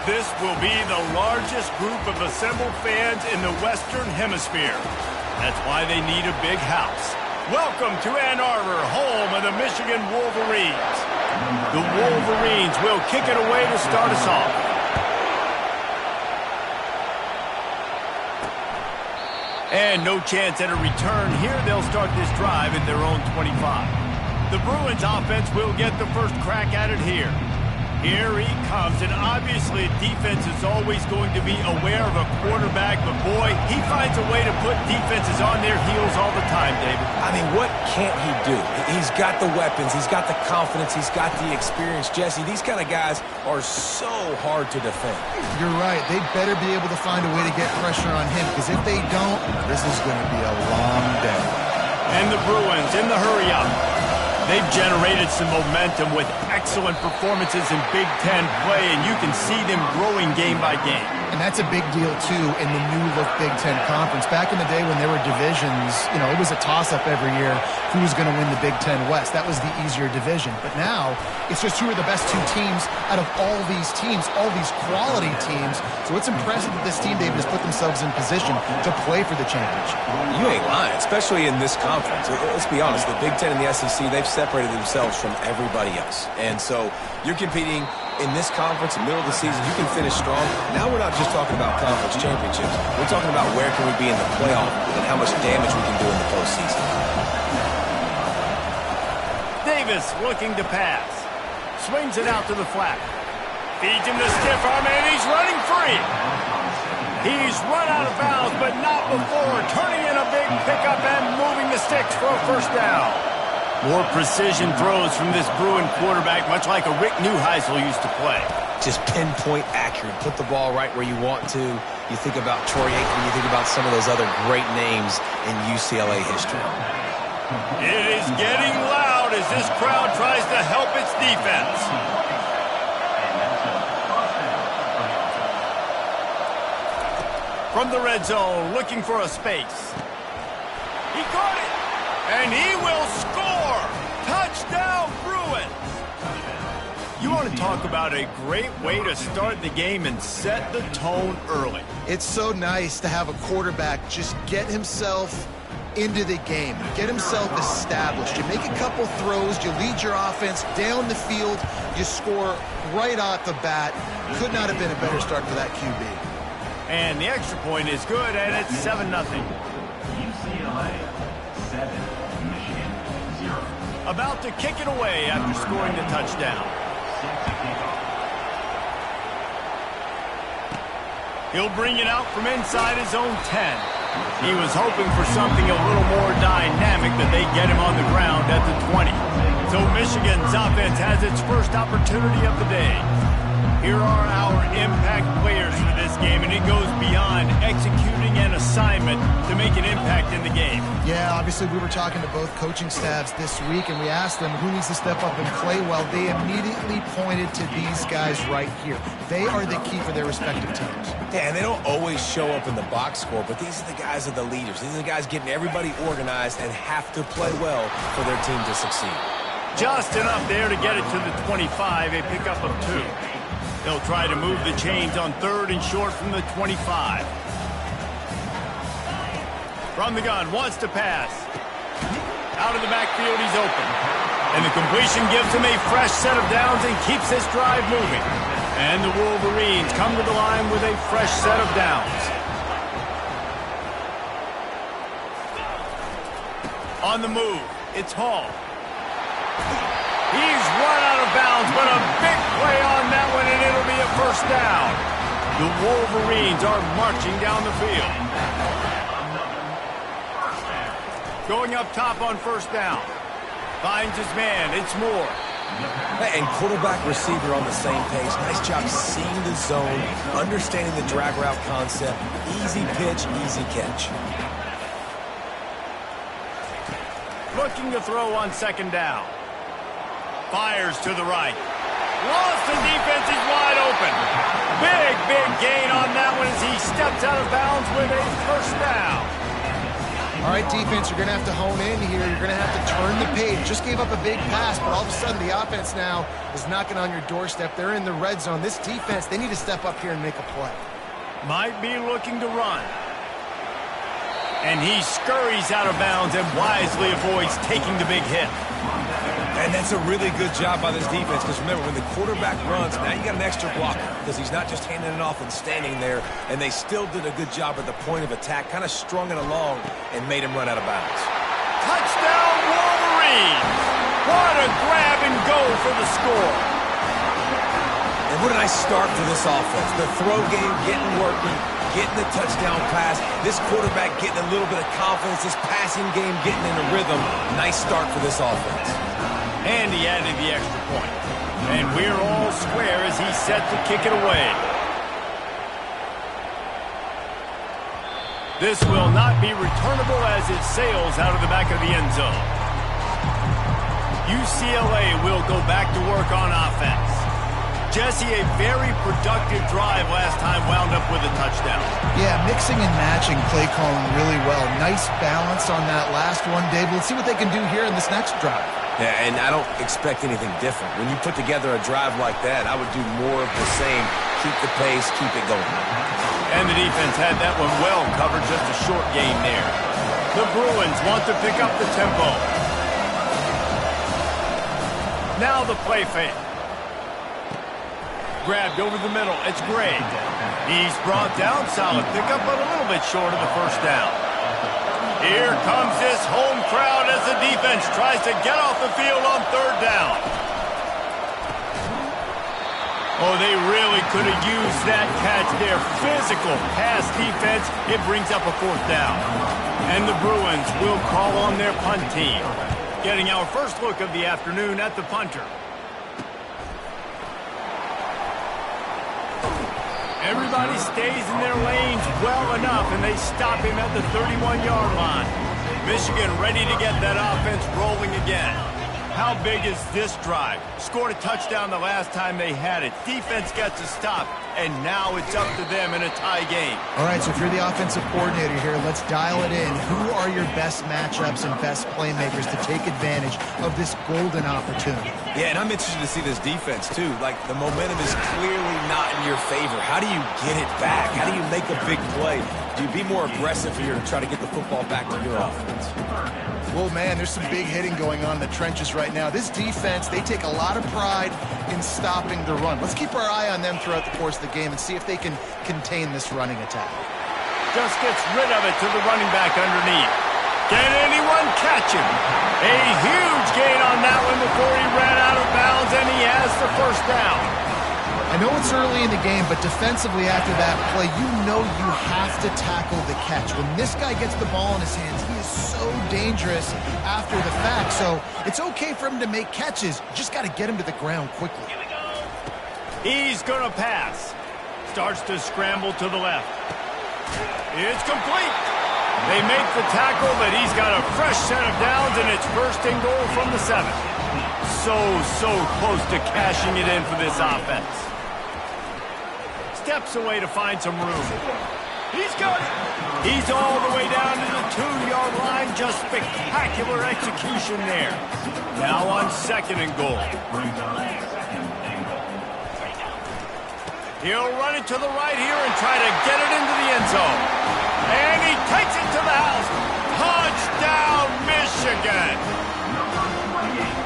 This will be the largest group of assembled fans in the Western Hemisphere. That's why they need a big house. Welcome to Ann Arbor, home of the Michigan Wolverines. The Wolverines will kick it away to start us off. And no chance at a return here. They'll start this drive at their own 25. The Bruins offense will get the first crack at it here. Here he comes, and obviously defense is always going to be aware of a quarterback, but boy, he finds a way to put defenses on their heels all the time, David. I mean, what can't he do? He's got the weapons, he's got the confidence, he's got the experience. Jesse, these kind of guys are so hard to defend. You're right. They better be able to find a way to get pressure on him, because if they don't, this is going to be a long day. And the Bruins in the hurry-up. They've generated some momentum with excellent performances in Big Ten play, and you can see them growing game by game. And that's a big deal, too, in the new-look Big Ten Conference. Back in the day when there were divisions, you know, it was a toss-up every year who was going to win the Big Ten West. That was the easier division. But now, it's just who are the best two teams out of all these teams, all these quality teams. So it's impressive that this team, David, has put themselves in position to play for the championship. You ain't lying, especially in this conference. Let's be honest, the Big Ten and the SEC, they've separated themselves from everybody else. And so you're competing in this conference, middle of the season, you can finish strong. Now we're not just talking about conference championships. We're talking about where can we be in the playoff and how much damage we can do in the postseason. Davis looking to pass. Swings it out to the flat. Feeds him the stiff arm, and he's running free. He's run out of bounds, but not before turning in a big pickup and moving the sticks for a first down. More precision throws from this Bruin quarterback, much like a Rick Neuheisel used to play. Just pinpoint accurate. Put the ball right where you want to. You think about Troy Aikman, you think about some of those other great names in UCLA history. It is getting loud as this crowd tries to help its defense. From the red zone, looking for a space. He caught it, and he will score. Touchdown, Bruins! You want to talk about a great way to start the game and set the tone early. It's so nice to have a quarterback just get himself into the game, get himself established. You make a couple throws, you lead your offense down the field, you score right off the bat. Could not have been a better start for that QB. And the extra point is good, and it's 7-0. UCLA 7, Michigan 0. About to kick it away after scoring the touchdown. He'll bring it out from inside his own 10. He was hoping for something a little more dynamic, that they get him on the ground at the 20. So Michigan's offense has its first opportunity of the day. Here are our impact players for this game, and it goes beyond executing an assignment to make an impact in the game. Yeah, obviously we were talking to both coaching staffs this week, and we asked them who needs to step up and play well. They immediately pointed to these guys right here. They are the key for their respective teams. Yeah, and they don't always show up in the box score, but these are the guys that are the leaders. These are the guys getting everybody organized and have to play well for their team to succeed. Just enough there to get it to the 25, a pickup of 2. They'll try to move the chains on 3rd and short from the 25. From the gun, wants to pass. Out of the backfield, he's open. And the completion gives him a fresh set of downs and keeps this drive moving. And the Wolverines come to the line with a fresh set of downs. On the move, it's Hall. He's run out of bounds, but a big play on that one, and it'll be a first down. The Wolverines are marching down the field. Going up top on first down. Finds his man. It's Moore. And quarterback receiver on the same page. Nice job seeing the zone, understanding the drag route concept. Easy pitch, easy catch. Looking to throw on 2nd down. Fires to the right. Lost the defense, he's wide open. Big gain on that one as he steps out of bounds with a first down. All right, defense, you're going to have to hone in here. You're going to have to turn the page. Just gave up a big pass, but all of a sudden the offense now is knocking on your doorstep. They're in the red zone. This defense, they need to step up here and make a play. Might be looking to run. And he scurries out of bounds and wisely avoids taking the big hit. And that's a really good job by this defense, because remember, when the quarterback runs, now you got an extra blocker, because he's not just handing it off and standing there, and they still did a good job at the point of attack, kind of strung it along and made him run out of bounds. Touchdown, Wolverines! What a grab and go for the score. And what a nice start for this offense. The throw game getting working, getting the touchdown pass, this quarterback getting a little bit of confidence, this passing game getting in a rhythm. Nice start for this offense. And he added the extra point. And we're all square as he's set to kick it away. This will not be returnable as it sails out of the back of the end zone. UCLA will go back to work on offense. Jesse, a very productive drive last time wound up with a touchdown. Yeah, mixing and matching play calling really well. Nice balance on that last one, Dave. Let's see what they can do here in this next drive. Yeah, and I don't expect anything different. When you put together a drive like that, I would do more of the same. Keep the pace, keep it going. And the defense had that one well covered, just a short gain there. The Bruins want to pick up the tempo. Now the play fake. Grabbed over the middle. It's Gray. He's brought down. Solid pickup, but a little bit short of the first down. Here comes this home crowd as the defense tries to get off the field on third down. Oh, they really could have used that catch there. Physical pass defense. It brings up a fourth down. And the Bruins will call on their punt team. Getting our first look of the afternoon at the punter. Everybody stays in their lanes well enough, and they stop him at the 31-yard line. Michigan ready to get that offense rolling again. How big is this drive? Scored a touchdown the last time they had it. Defense gets a stop, and now it's up to them in a tie game. All right, so if you're the offensive coordinator here, let's dial it in. Who are your best matchups and best playmakers to take advantage of this golden opportunity? Yeah, and I'm interested to see this defense, too. Like, the momentum is clearly not in your favor. How do you get it back? How do you make a big play? Do you be more aggressive here to try to get the football back to your offense? Well, man, there's some big hitting going on in the trenches right now. This defense, they take a lot of pride in stopping the run. Let's keep our eye on them throughout the course of the game and see if they can contain this running attack. Just gets rid of it to the running back underneath. Can anyone catch him? A huge gain on that one before he ran out of bounds, and he has the first down. I know it's early in the game, but defensively after that play, you know you have to tackle the catch. When this guy gets the ball in his hands, he is so dangerous after the fact. So it's okay for him to make catches. You just got to get him to the ground quickly. He's going to pass. Starts to scramble to the left. It's complete. They make the tackle, but he's got a fresh set of downs, and it's first and goal from the 7. So close to cashing it in for this offense. Steps away to find some room. He's got it. He's all the way down to the 2-yard line. Just spectacular execution there. Now on second and goal. He'll run it to the right here and try to get it into the end zone. And he takes it to the house. Touchdown, Michigan.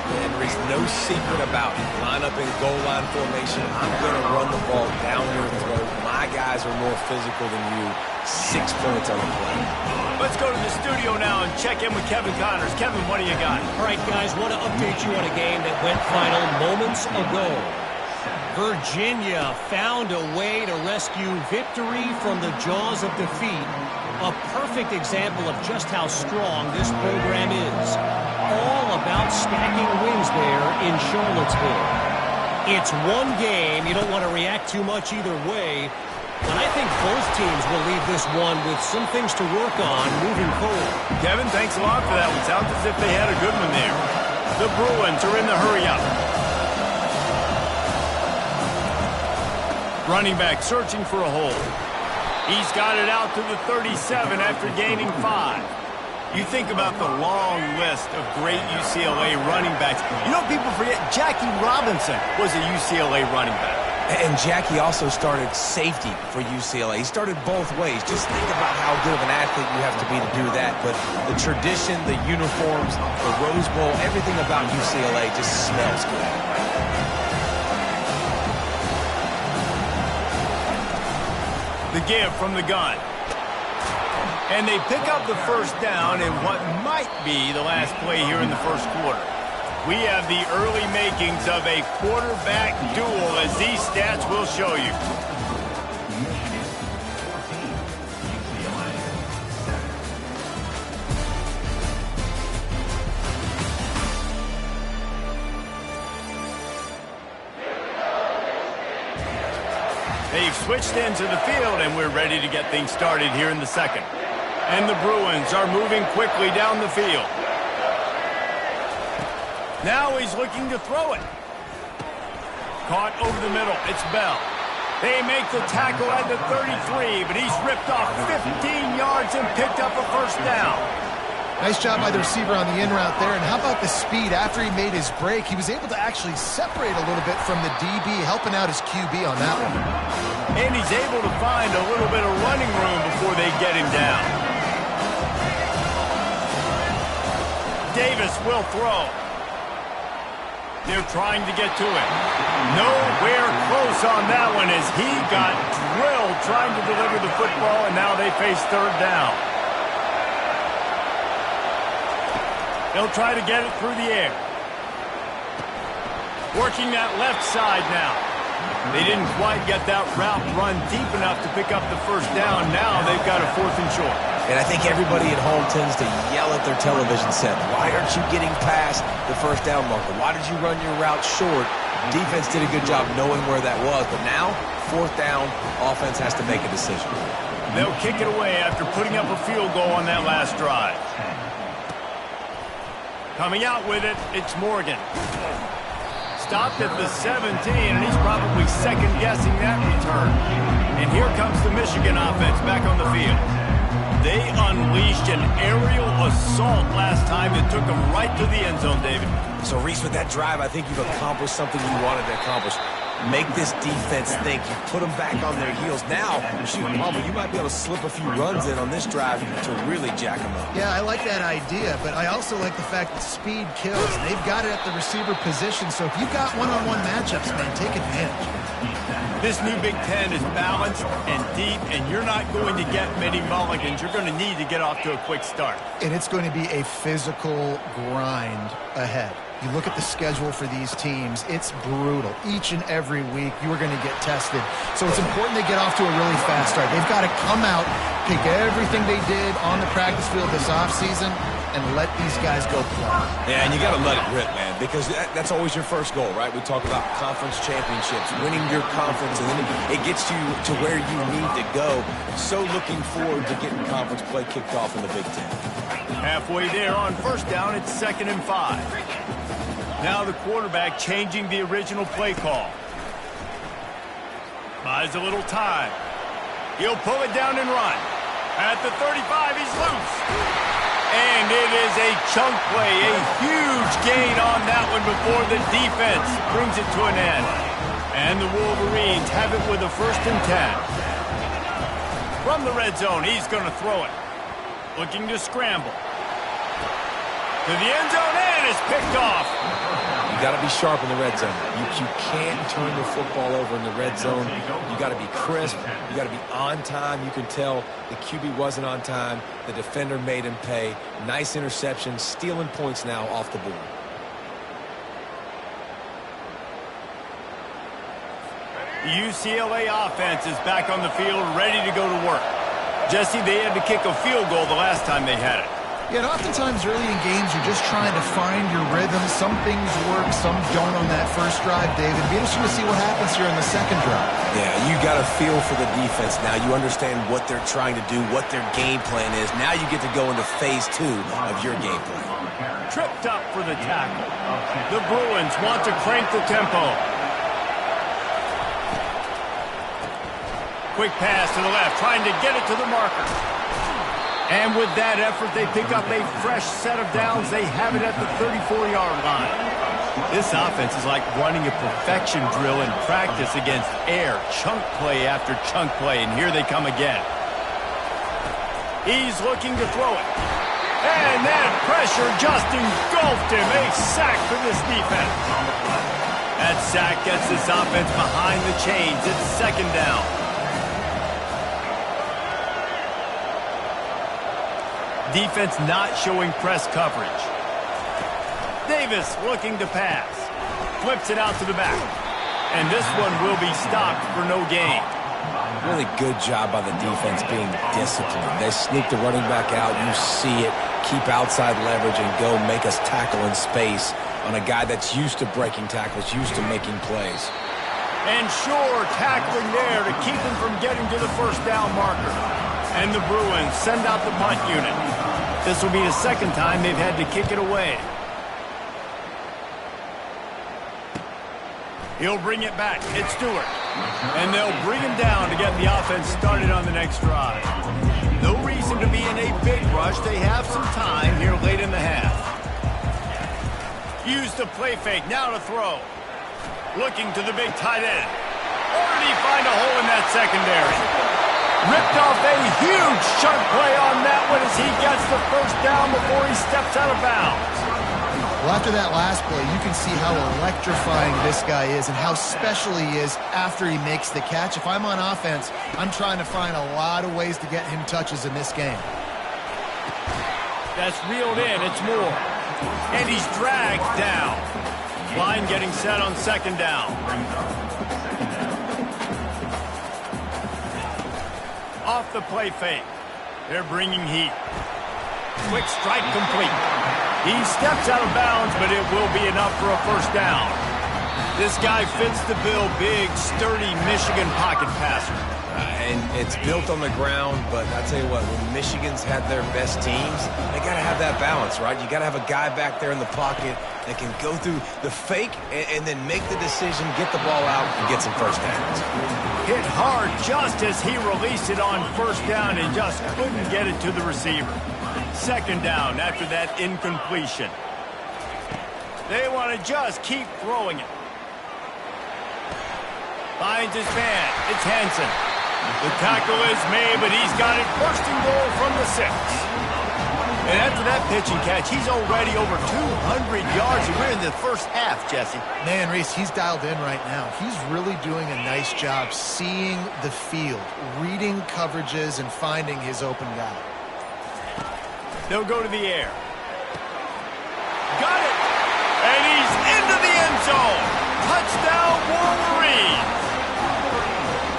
And there's no secret about it. Line up in goal line formation. I'm going to run the ball down your throat. My guys are more physical than you. 6 points on the play. Let's go to the studio now and check in with Kevin Connors. Kevin, what do you got? All right, guys, want to update you on a game that went final moments ago. Virginia found a way to rescue victory from the jaws of defeat. A perfect example of just how strong this program is. All about stacking wins there in Charlottesville. It's one game. You don't want to react too much either way. But I think both teams will leave this one with some things to work on moving forward. Kevin, thanks a lot for that one. Sounds as if they had a good one there. The Bruins are in the hurry-up. Running back searching for a hole. He's got it out to the 37 after gaining 5. You think about the long list of great UCLA running backs. You know, people forget Jackie Robinson was a UCLA running back. And Jackie also started safety for UCLA. He started both ways. Just think about how good of an athlete you have to be to do that. But the tradition, the uniforms, the Rose Bowl, everything about UCLA just smells good. The give from the gun. And they pick up the first down in what might be the last play here in the first quarter. We have the early makings of a quarterback duel, as these stats will show you. Michigan 14, UCLA 7. They've switched into the field, and we're ready to get things started here in the second. And the Bruins are moving quickly down the field. Now he's looking to throw it. Caught over the middle. It's Bell. They make the tackle at the 33, but he's ripped off 15 yards and picked up a first down. Nice job by the receiver on the in route there. And how about the speed? After he made his break, he was able to actually separate a little bit from the DB, helping out his QB on that one. And he's able to find a little bit of running room before they get him down. Davis will throw. They're trying to get to it. Nowhere close on that one as he got drilled trying to deliver the football, and now they face third down. They'll try to get it through the air. Working that left side now. They didn't quite get that route run deep enough to pick up the first down. Now they've got a 4th and short. And I think everybody at home tends to yell at their television set. Why aren't you getting past the first down marker? Why did you run your route short? Defense did a good job knowing where that was. But now, 4th down, offense has to make a decision. They'll kick it away after putting up a field goal on that last drive. Coming out with it, it's Morgan. Stopped at the 17, and he's probably second-guessing that return. And here comes the Michigan offense back on the field. They unleashed an aerial assault last time that took them right to the end zone, David. So, Reese, with that drive, I think you've accomplished something you wanted to accomplish. Make this defense think. You put them back on their heels. Now, shoot, Palmer, you might be able to slip a few runs in on this drive to really jack them up. Yeah, I like that idea, but I also like the fact that speed kills. They've got it at the receiver position, so if you've got one-on-one matchups, man, take advantage. This new Big Ten is balanced and deep, and you're not going to get many mulligans. You're going to need to get off to a quick start. And it's going to be a physical grind ahead. You look at the schedule for these teams, it's brutal. Each and every week, you are going to get tested. So it's important they get off to a really fast start. They've got to come out, pick everything they did on the practice field this offseason, and let these guys go play. Yeah, and you got to let it rip, man, because that's always your first goal, right? We talk about conference championships, winning your conference, and then it gets you to where you need to go. So looking forward to getting conference play kicked off in the Big Ten. Halfway there on first down, it's 2nd and 5. Now the quarterback changing the original play call. Buys a little time. He'll pull it down and run. At the 35, he's loose. And it is a chunk play, a huge gain on that one before the defense brings it to an end. And the Wolverines have it with a 1st and 10. From the red zone, he's going to throw it. Looking to scramble. To the end zone, and it's picked off. You got to be sharp in the red zone. You can't turn the football over in the red zone. You got to be crisp. You got to be on time. You can tell the QB wasn't on time. The defender made him pay. Nice interception, stealing points now off the board. The UCLA offense is back on the field, ready to go to work. Jesse, they had to kick a field goal the last time they had it. Yeah, and oftentimes early in games, you're just trying to find your rhythm. Some things work, some don't on that first drive, David. It'd be interesting to see what happens here in the second drive. Yeah, you got a feel for the defense now. You understand what they're trying to do, what their game plan is. Now you get to go into phase 2 of your game plan. Tripped up for the tackle. The Bruins want to crank the tempo. Quick pass to the left, trying to get it to the marker. And with that effort, they pick up a fresh set of downs. They have it at the 34-yard line. This offense is like running a perfection drill in practice against air. Chunk play after chunk play, and here they come again. He's looking to throw it. And that pressure just engulfed him. A sack for this defense. That sack gets this offense behind the chains. It's second down. Defense not showing press coverage. Davis looking to pass. Flips it out to the back. And this one will be stopped for no gain. Really good job by the defense being disciplined. They sneak the running back out. You see it. Keep outside leverage and go make us tackle in space on a guy that's used to breaking tackles, used to making plays. And sure, tackling there to keep him from getting to the first down marker. And the Bruins send out the punt unit. This will be the second time they've had to kick it away. He'll bring it back. It's Stewart. And they'll bring him down to get the offense started on the next drive. No reason to be in a big rush. They have some time here late in the half. Use the play fake. Now to throw. Looking to the big tight end. Or did he find a hole in that secondary? Ripped off a huge chunk play on that one as he gets the first down before he steps out of bounds. Well, after that last play, you can see how electrifying this guy is and how special he is after he makes the catch. If I'm on offense, I'm trying to find a lot of ways to get him touches in this game. That's reeled in. It's Moore. And he's dragged down. Line getting set on second down. Off the play fake. They're bringing heat. Quick strike complete. He steps out of bounds, but it will be enough for a first down. This guy fits the bill. Big, sturdy Michigan pocket passer. And it's built on the ground, but I tell you what, when Michigan's had their best teams, they got to have that balance, right? You got to have a guy back there in the pocket that can go through the fake and then make the decision, get the ball out, and get some first downs. Hit hard just as he released it on first down and just couldn't get it to the receiver. Second down after that incompletion. They want to just keep throwing it. Finds his man. It's Hansen. The tackle is made, but he's got it first and goal from the 6. And after that pitch and catch, he's already over 200 yards, and we're in the first half, Jesse. Man, Reese, he's dialed in right now. He's really doing a nice job seeing the field, reading coverages, and finding his open guy. They'll go to the air. Got it! And he's into the end zone. Touchdown, Wolverine!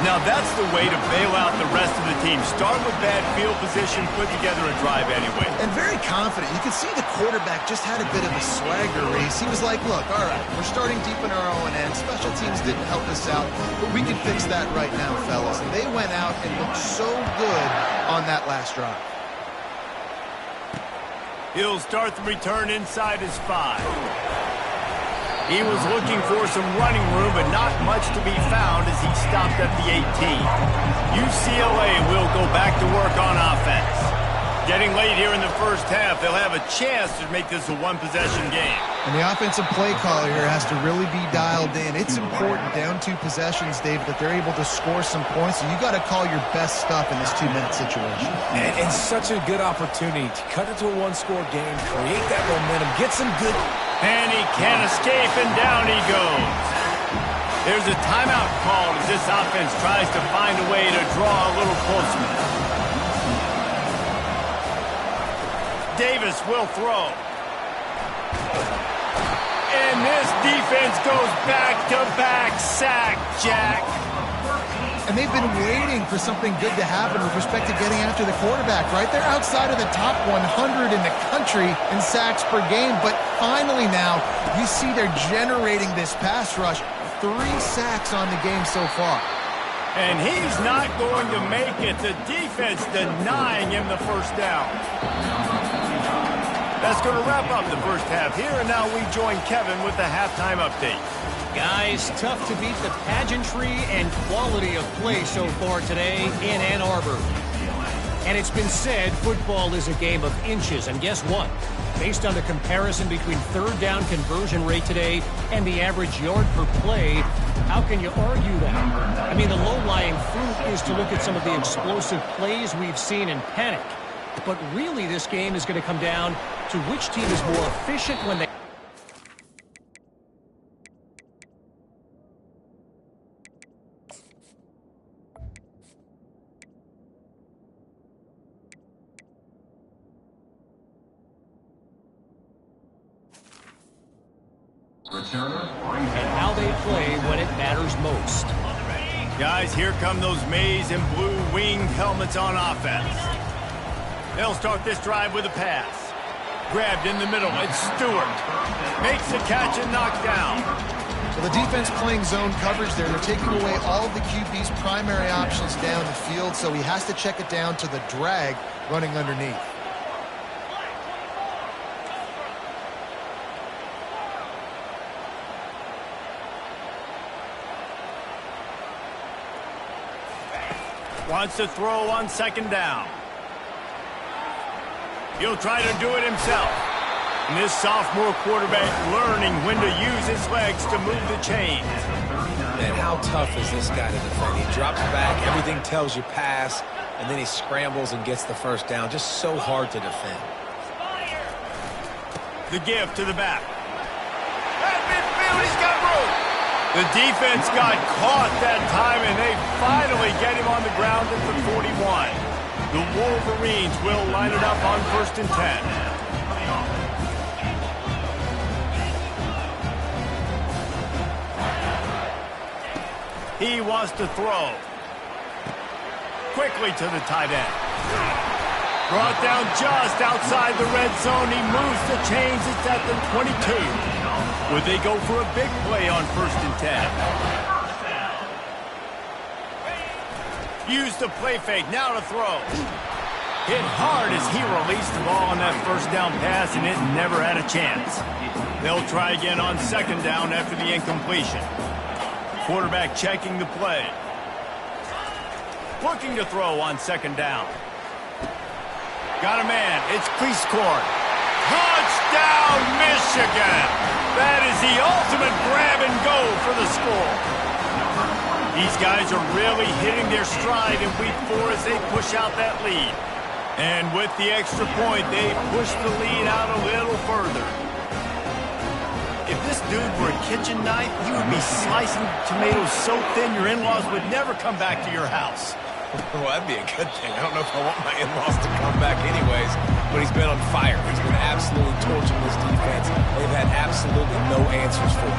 Now that's the way to bail out the rest of the team. Start with bad field position, put together a drive anyway. And very confident. You can see the quarterback just had a bit of a swagger race. He was like, look, all right, we're starting deep in our own end. Special teams didn't help us out, but we can fix that right now, fellas. And they went out and looked so good on that last drive. He'll start the return inside his 5. He was looking for some running room, but not much to be found as he stopped at the 18. UCLA will go back to work on offense. Getting late here in the first half, they'll have a chance to make this a one-possession game. And the offensive play caller here has to really be dialed in. It's important down 2 possessions, David, that they're able to score some points. So you got to call your best stuff in this 2-minute situation. And such a good opportunity to cut it to a one-score game, create that momentum, get some good... And he can't escape, and down he goes. There's a timeout called as this offense tries to find a way to draw a little closer. Davis will throw. And this defense goes back-to-back sack, Jack. And they've been waiting for something good to happen with respect to getting after the quarterback, right? They're outside of the top 100 in the country in sacks per game, but finally now you see they're generating this pass rush. 3 sacks on the game so far. And he's not going to make it. The defense denying him the first down. That's going to wrap up the first half here, and now we join Kevin with the halftime update. Guys, tough to beat the pageantry and quality of play so far today in Ann Arbor. And it's been said football is a game of inches. And guess what? Based on the comparison between third down conversion rate today and the average yard per play, how can you argue that? I mean, the low-lying fruit is to look at some of the explosive plays we've seen in panic. But really, this game is going to come down to which team is more efficient when they... and how they play when it matters most. Guys, here come those maize and blue winged helmets on offense. They'll start this drive with a pass. Grabbed in the middle, it's Stewart. Makes the catch and knocked down. So the defense playing zone coverage there. They're taking away all of the QB's primary options down the field, so he has to check it down to the drag running underneath. Wants to throw on second down. He'll try to do it himself. And this sophomore quarterback learning when to use his legs to move the chains. Man, how tough is this guy to defend? He drops back, everything tells you pass, and then he scrambles and gets the first down. Just so hard to defend. The give to the back. At midfield, he's got room. The defense got caught that time, and they finally get him on the ground at the 41. The Wolverines will line it up on 1st and 10. He wants to throw. Quickly to the tight end. Brought down just outside the red zone. He moves the chains. It's at the 22. Would they go for a big play on 1st and 10? Use the play fake. Now to throw. Hit hard as he released the ball on that first down pass, and it never had a chance. They'll try again on 2nd down after the incompletion. Quarterback checking the play. Looking to throw on 2nd down. Got a man. It's Cleescourt. Touchdown, Michigan! That is the ultimate grab and go for the score. These guys are really hitting their stride in week 4 as they push out that lead. And with the extra point, they push the lead out a little further. If this dude were a kitchen knife, he would be slicing tomatoes so thin your in-laws would never come back to your house. Well, that'd be a good thing. I don't know if I want my in-laws to come back anyways, but he's been on fire. He's been absolutely torching this defense. They've had absolutely no answers for him.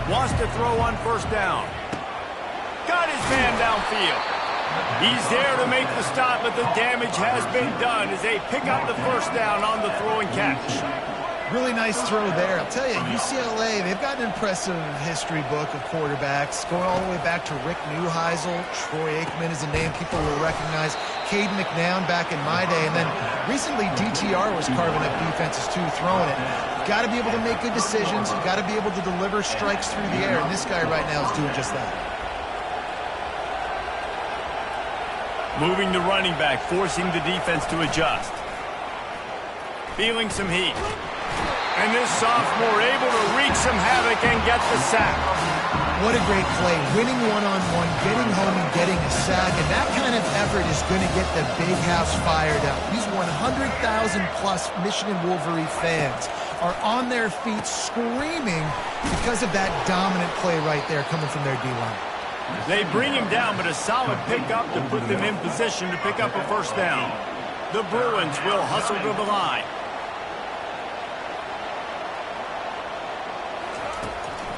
Wants to throw on 1st down. Got his man downfield. He's there to make the stop, but the damage has been done as they pick up the 1st down on the throw and catch. Really nice throw there. I'll tell you, UCLA, they've got an impressive history book of quarterbacks, going all the way back to Rick Neuheisel. Troy Aikman is a name people will recognize. Caden McNown back in my day. And then recently, DTR was carving up defenses, too, throwing it. You've got to be able to make good decisions. You've got to be able to deliver strikes through the air. And this guy right now is doing just that. Moving the running back, forcing the defense to adjust. Feeling some heat. And this sophomore able to wreak some havoc and get the sack. What a great play. Winning one-on-one, getting home and getting a sack. And that kind of effort is going to get the big house fired up. These 100,000-plus Michigan Wolverine fans are on their feet screaming because of that dominant play right there coming from their D-line. They bring him down, but a solid pickup to put them in position to pick up a 1st down. The Bruins will hustle to the line.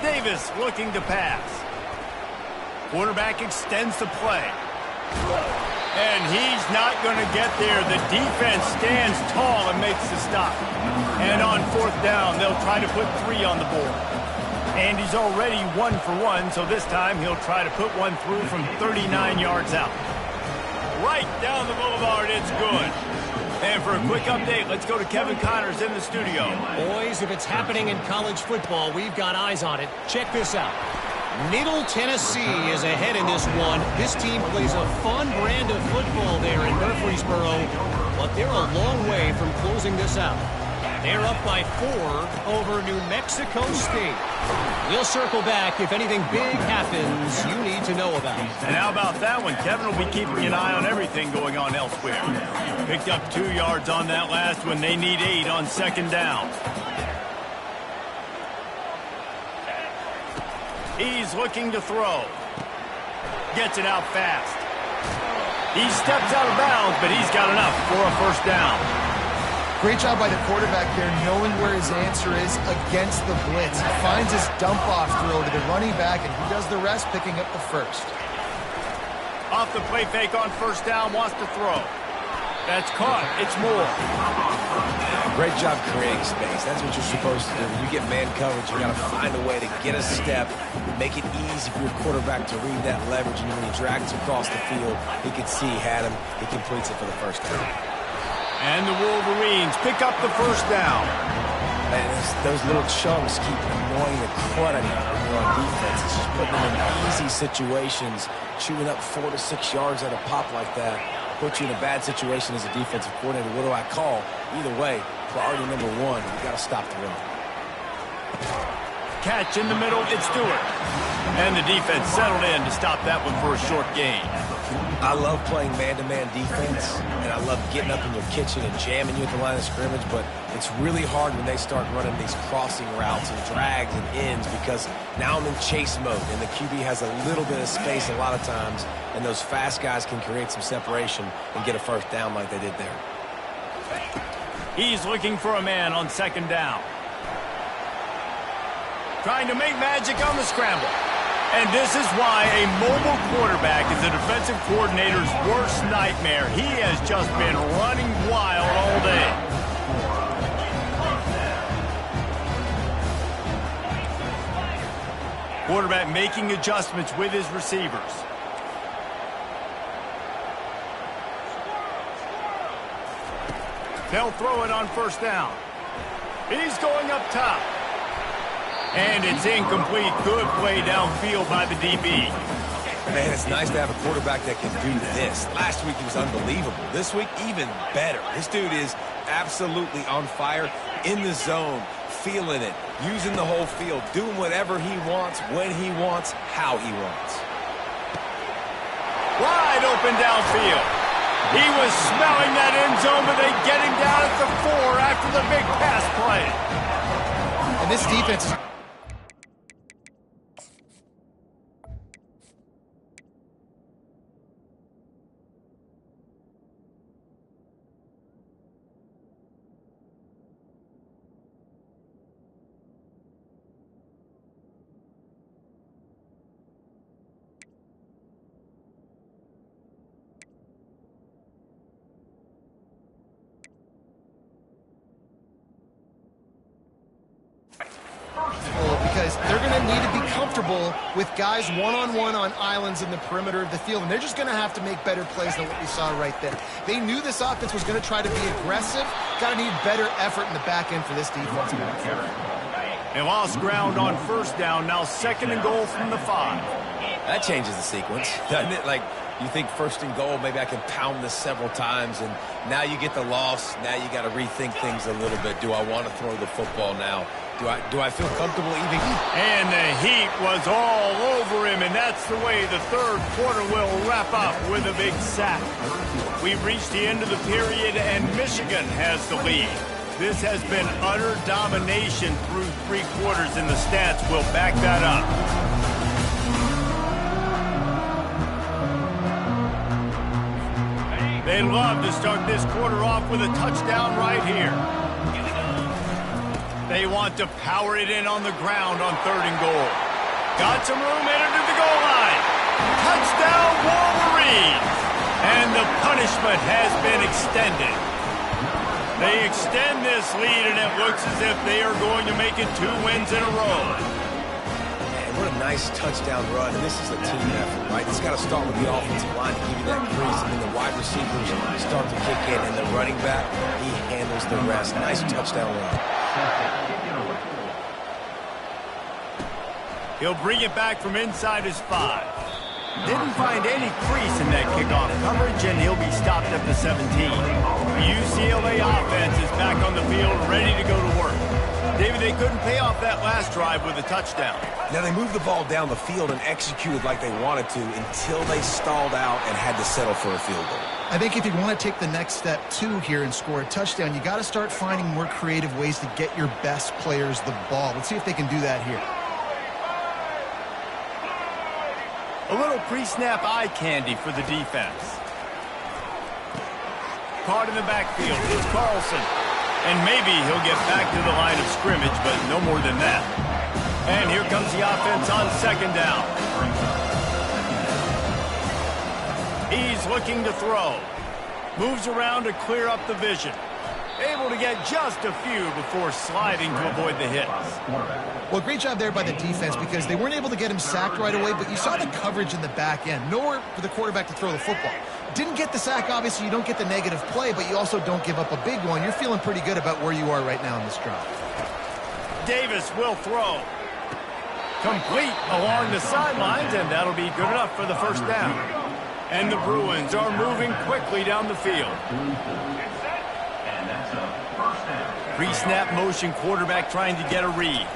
Davis looking to pass. Quarterback extends the play. And he's not going to get there. The defense stands tall and makes the stop. And on 4th down, they'll try to put 3 on the board. And he's already 1 for 1, so this time he'll try to put one through from 39 yards out. Right down the boulevard, it's good. And for a quick update, let's go to Kevin Connors in the studio. Boys, if it's happening in college football, we've got eyes on it. Check this out. Middle Tennessee is ahead in this one. This team plays a fun brand of football there in Murfreesboro, but they're a long way from closing this out. They're up by 4 over New Mexico State. We'll circle back if anything big happens you need to know about. And how about that one? Kevin will be keeping an eye on everything going on elsewhere. Picked up 2 yards on that last one. They need 8 on second down. He's looking to throw. Gets it out fast. He steps out of bounds, but he's got enough for a first down. Great job by the quarterback there, knowing where his answer is against the blitz. He finds his dump-off throw to the running back, and he does the rest, picking up the first. Off the play fake on first down, wants to throw. That's caught. It's Moore. Great job creating space. That's what you're supposed to do. When you get man coverage, you got to find a way to get a step, make it easy for your quarterback to read that leverage, and when he drags across the field, he can see he had him. He completes it for the first down. And the Wolverines pick up the first down. And those little chunks keep annoying the crud out of you when you're on defense. It's just putting them in easy situations, chewing up 4 to 6 yards at a pop like that. Put you in a bad situation as a defensive coordinator. What do I call? Either way, priority number 1, you got to stop the run. Catch in the middle, it's Stewart. And the defense settled in to stop that one for a short gain. I love playing man-to-man defense, and I love getting up in your kitchen and jamming you at the line of scrimmage, but it's really hard when they start running these crossing routes and drags and ends because now I'm in chase mode, and the QB has a little bit of space a lot of times, and those fast guys can create some separation and get a first down like they did there. He's looking for a man on second down. Trying to make magic on the scramble. And this is why a mobile quarterback is a defensive coordinator's worst nightmare. He has just been running wild all day. Quarterback making adjustments with his receivers. They'll throw it on first down. He's going up top. And it's incomplete. Good play downfield by the DB. Man, it's nice to have a quarterback that can do this. Last week he was unbelievable. This week, even better. This dude is absolutely on fire, in the zone, feeling it, using the whole field, doing whatever he wants, when he wants, how he wants. Wide open downfield. He was smelling that end zone, but they get him down at the 4 after the big pass play. And this defense is... because they're going to need to be comfortable with guys one-on-one on islands in the perimeter of the field, and they're just going to have to make better plays than what we saw right there. They knew this offense was going to try to be aggressive. Got to need better effort in the back end for this defense. They lost ground on first down. Now second and goal from the 5. That changes the sequence, doesn't it? Like, you think first and goal, maybe I can pound this several times, and now you get the loss. Now you got to rethink things a little bit. Do I want to throw the football now? Do I feel comfortable even? And the heat was all over him, and that's the way the third quarter will wrap up with a big sack. We've reached the end of the period, and Michigan has the lead. This has been utter domination through 3 quarters, and the stats will back that up. They'd love to start this quarter off with a touchdown right here. They want to power it in on the ground on third and goal. Got some room, entered to the goal line. Touchdown, Wolverines! And the punishment has been extended. They extend this lead, and it looks as if they are going to make it 2 wins in a row. Man, what a nice touchdown run. And this is a team effort, right? It's got to start with the offensive line to give you that crease, and then the wide receivers start to kick in, and the running back, he handles the rest. Nice touchdown run. He'll bring it back from inside his 5. Didn't find any crease in that kickoff coverage, and he'll be stopped at the 17. The UCLA offense is back on the field, ready to go to work. David, they couldn't pay off that last drive with a touchdown. Now, they moved the ball down the field and executed like they wanted to until they stalled out and had to settle for a field goal. I think if you want to take the next step, too, here and score a touchdown, you got to start finding more creative ways to get your best players the ball. Let's see if they can do that here. A little pre-snap eye candy for the defense. Caught in the backfield. It's Carlson. And maybe he'll get back to the line of scrimmage, but no more than that. And here comes the offense on second down. He's looking to throw. Moves around to clear up the vision. Able to get just a few before sliding to avoid the hits. Well, great job there by the defense because they weren't able to get him sacked right away, but you saw the coverage in the back end. Nowhere for the quarterback to throw the football. Didn't get the sack, obviously. You don't get the negative play, but you also don't give up a big one. You're feeling pretty good about where you are right now in this drive. Davis will throw. Complete along the sidelines, and that'll be good enough for the first down. And the Bruins are moving quickly down the field. Pre-snap motion quarterback trying to get a read.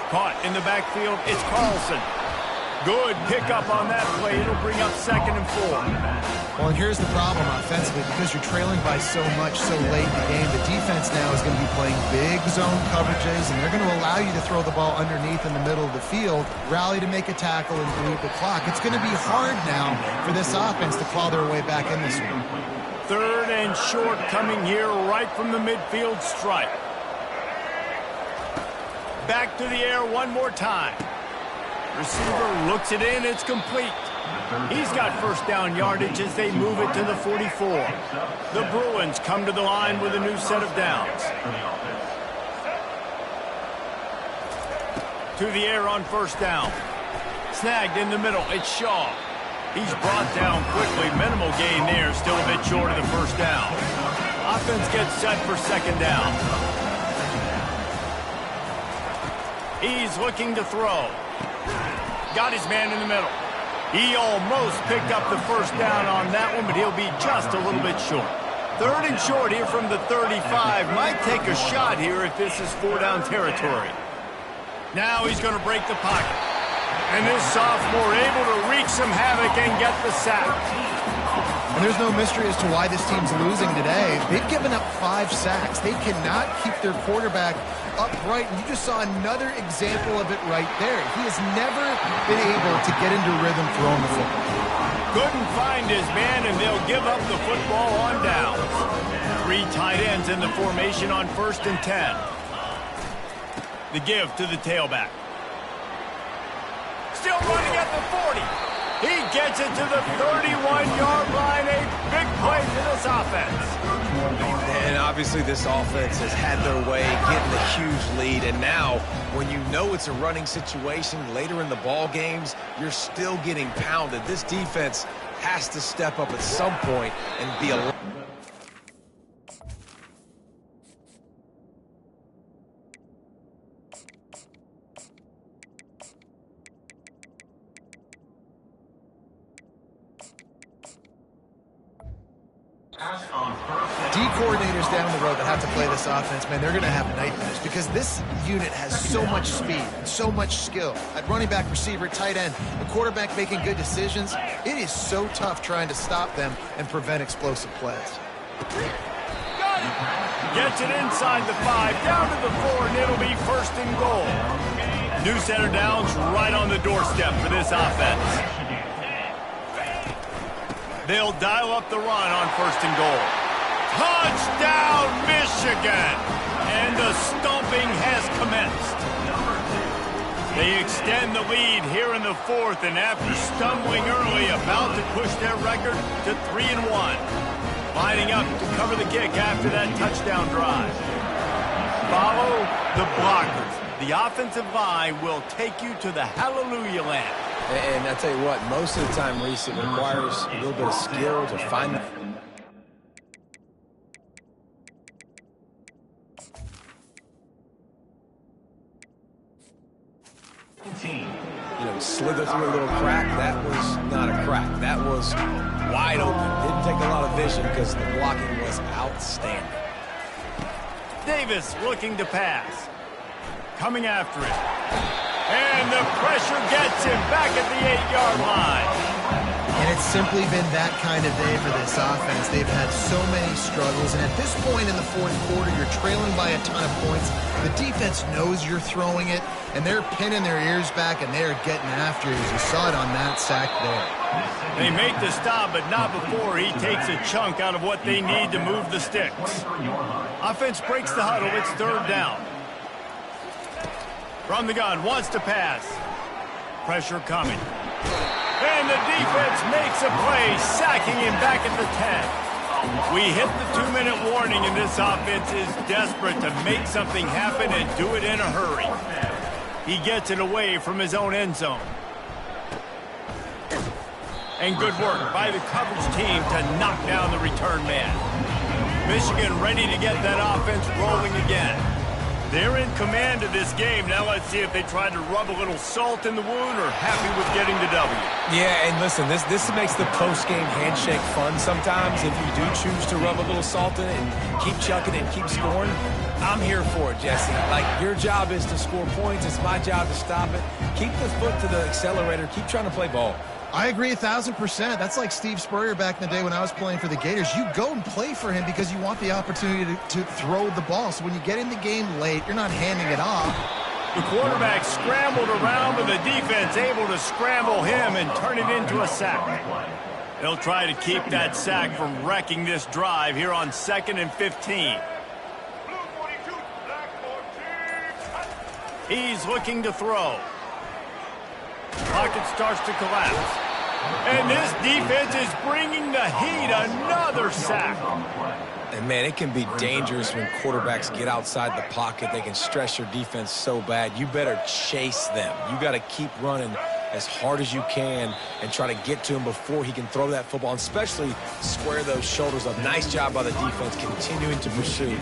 Caught in the backfield, it's Carlson. Good pickup on that play. It'll bring up 2nd and 4. Well, and here's the problem offensively. Because you're trailing by so much so late in the game, the defense now is going to be playing big zone coverages, and they're going to allow you to throw the ball underneath in the middle of the field, rally to make a tackle, and bleed the clock. It's going to be hard now for this offense to claw their way back in this one. 3rd and short coming here right from the midfield stripe. Back to the air one more time. Receiver looks it in. It's complete. He's got first down yardage as they move it to the 44. The Bruins come to the line with a new set of downs. To the air on first down. Snagged in the middle. It's Shaw. He's brought down quickly. Minimal gain there. Still a bit short of the first down. Offense gets set for 2nd down. He's looking to throw. Got his man in the middle. He almost picked up the first down on that one, but he'll be just a little bit short. 3rd and short here from the 35. Might take a shot here if this is 4-down territory. Now he's going to break the pocket. And this sophomore able to wreak some havoc and get the sack. And there's no mystery as to why this team's losing today. They've given up 5 sacks. They cannot keep their quarterback upright. And you just saw another example of it right there. He has never been able to get into rhythm throwing the football. Couldn't find his man, and they'll give up the football on downs. 3 tight ends in the formation on 1st and 10. The give to the tailback. Still running at the 40. He gets it to the 31-yard line. A big play for this offense. And obviously this offense has had their way, getting a huge lead. And now, when you know it's a running situation later in the ball games, you're still getting pounded. This defense has to step up at some point and be a... D coordinators down the road that have to play this offense, man, they're going to have nightmares because this unit has so much speed and so much skill. At running back, receiver, tight end, the quarterback making good decisions, it is so tough trying to stop them and prevent explosive plays. Got it. Gets it inside the 5, down to the 4, and it'll be 1st and goal. New set of downs right on the doorstep for this offense. They'll dial up the run on 1st and goal. Touchdown, Michigan! And the stomping has commenced. They extend the lead here in the 4th, and after stumbling early, about to push their record to 3-1. Lining up to cover the kick after that touchdown drive. Follow the blockers. The offensive line will take you to the hallelujah land. And I tell you what, most of the time, Reese, it requires a little bit of skill to find that. slither through a little crack. That was not a crack. That was wide open. Didn't take a lot of vision because the blocking was outstanding. Davis looking to pass. Coming after it. And the pressure gets him back at the 8-yard line. And it's simply been that kind of day for this offense. They've had so many struggles, and at this point in the fourth quarter, you're trailing by a ton of points. The defense knows you're throwing it, and they're pinning their ears back, and they're getting after it, as you saw it on that sack there. They make the stop, but not before he takes a chunk out of what they need to move the sticks. Offense breaks the huddle. It's third down. From the gun, wants to pass. Pressure coming. And the defense makes a play, sacking him back at the 10. We hit the 2-minute warning, and this offense is desperate to make something happen and do it in a hurry. He gets it away from his own end zone. And good work by the coverage team to knock down the return man. Michigan ready to get that offense rolling again. They're in command of this game. Now let's see if they try to rub a little salt in the wound or happy with getting the W. Yeah, and listen, this makes the post-game handshake fun sometimes. If you do choose to rub a little salt in it and keep chucking and keep scoring, I'm here for it, Jesse. Like, your job is to score points. It's my job to stop it. Keep the foot to the accelerator. Keep trying to play ball. I agree 1,000%. That's like Steve Spurrier back in the day when I was playing for the Gators. You go and play for him because you want the opportunity to throw the ball. So when you get in the game late, you're not handing it off. The quarterback scrambled around, but the defense able to scramble him and turn it into a sack. They'll try to keep that sack from wrecking this drive here on 2nd and 15. He's looking to throw. Pocket starts to collapse. And this defense is bringing the heat. Another sack. And, man, it can be dangerous when quarterbacks get outside the pocket. They can stress your defense so bad. You better chase them. You got to keep running as hard as you can and try to get to him before he can throw that football, and especially square those shoulders up. Nice job by the defense continuing to pursue.